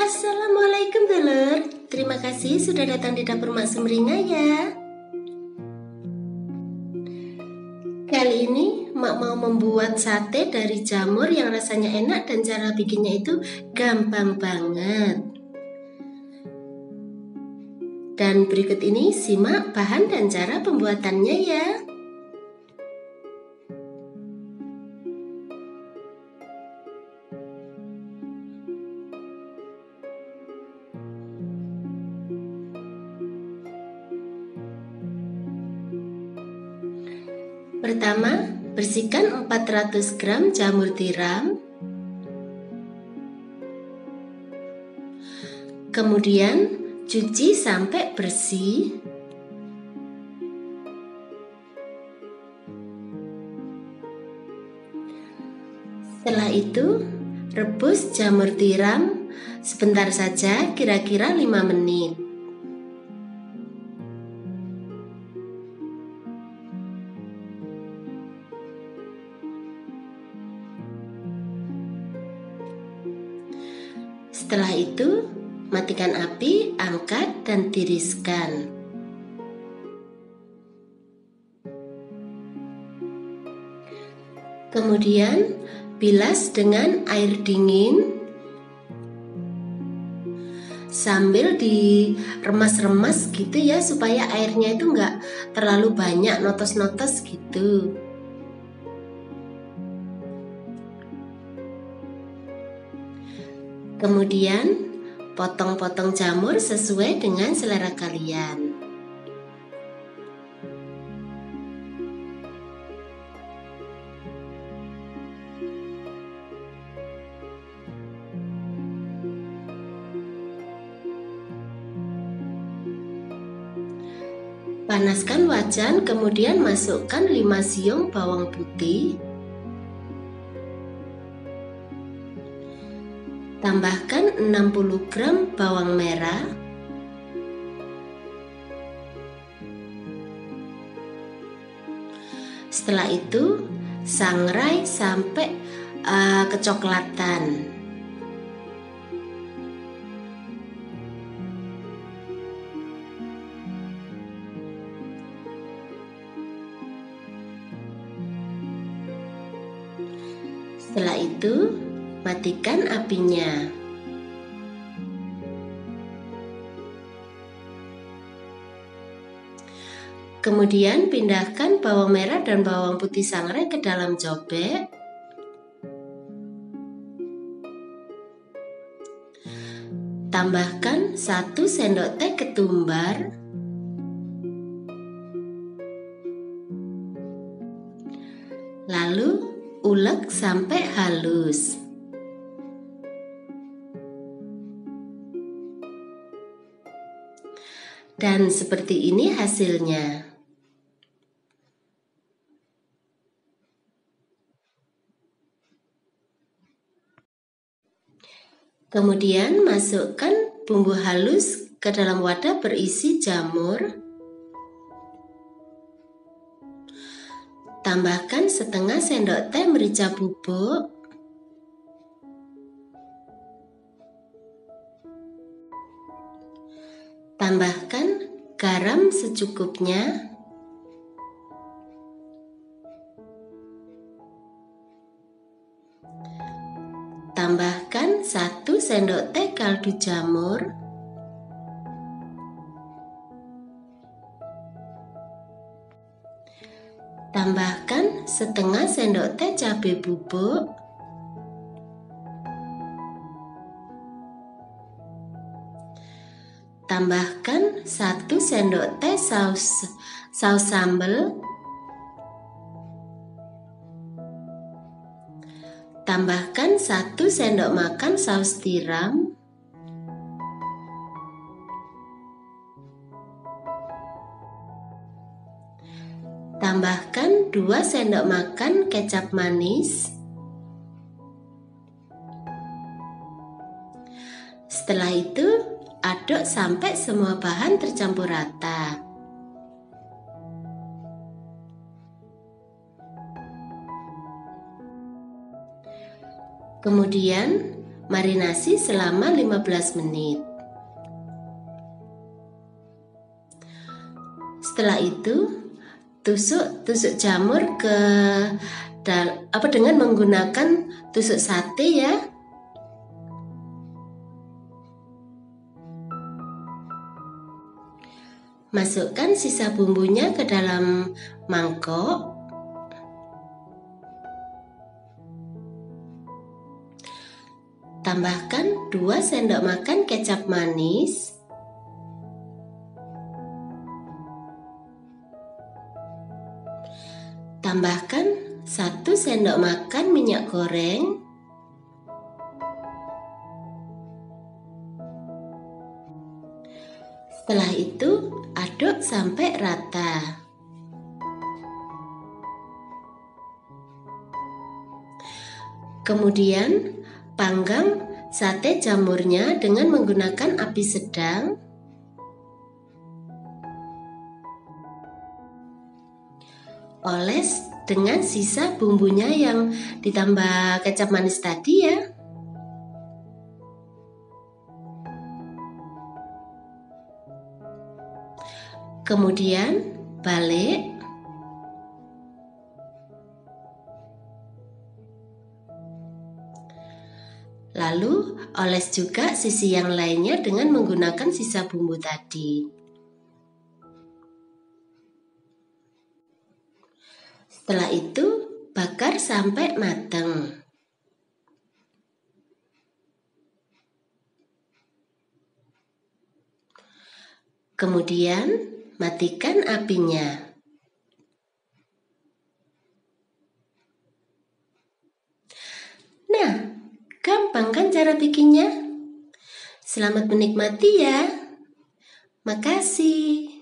Assalamualaikum telur. Terima kasih sudah datang di dapur Mak Sumringah ya. Kali ini Mak mau membuat sate dari jamur yang rasanya enak dan cara bikinnya itu gampang banget. Dan berikut ini simak bahan dan cara pembuatannya ya. Pertama, bersihkan 400 gram jamur tiram. Kemudian, cuci sampai bersih. Setelah itu, rebus jamur tiram sebentar saja, kira-kira 5 menit. Setelah itu, matikan api, angkat dan tiriskan. Kemudian, bilas dengan air dingin sambil diremas-remas gitu ya, supaya airnya itu enggak terlalu banyak, notos-notos gitu. Kemudian, potong-potong jamur sesuai dengan selera kalian. Panaskan wajan, kemudian masukkan 5 siung bawang putih. Tambahkan 60 gram bawang merah. Setelah itu, sangrai sampai kecoklatan. Setelah itu, matikan apinya. Kemudian pindahkan bawang merah dan bawang putih sangrai ke dalam cobek. Tambahkan 1 sendok teh ketumbar. Lalu ulek sampai halus. Dan seperti ini hasilnya. Kemudian masukkan bumbu halus ke dalam wadah berisi jamur. Tambahkan setengah sendok teh merica bubuk. Tambahkan garam secukupnya. Tambahkan 1 sendok teh kaldu jamur. Tambahkan setengah sendok teh cabai bubuk. Tambahkan 1 sendok teh saus sambal. Tambahkan 1 sendok makan saus tiram. Tambahkan 2 sendok makan kecap manis. Setelah itu, aduk sampai semua bahan tercampur rata. Kemudian marinasi selama 15 menit. Setelah itu, tusuk jamur dengan menggunakan tusuk sate ya. Masukkan sisa bumbunya ke dalam mangkok. Tambahkan 2 sendok makan kecap manis. Tambahkan 1 sendok makan minyak goreng. Setelah itu, aduk sampai rata. Kemudian, panggang sate jamurnya dengan menggunakan api sedang. Oles dengan sisa bumbunya yang ditambah kecap manis tadi ya. Kemudian balik. Lalu oles juga sisi yang lainnya dengan menggunakan sisa bumbu tadi. Setelah itu bakar sampai matang. Kemudian matikan apinya. Nah, gampang kan cara bikinnya? Selamat menikmati ya. Makasih.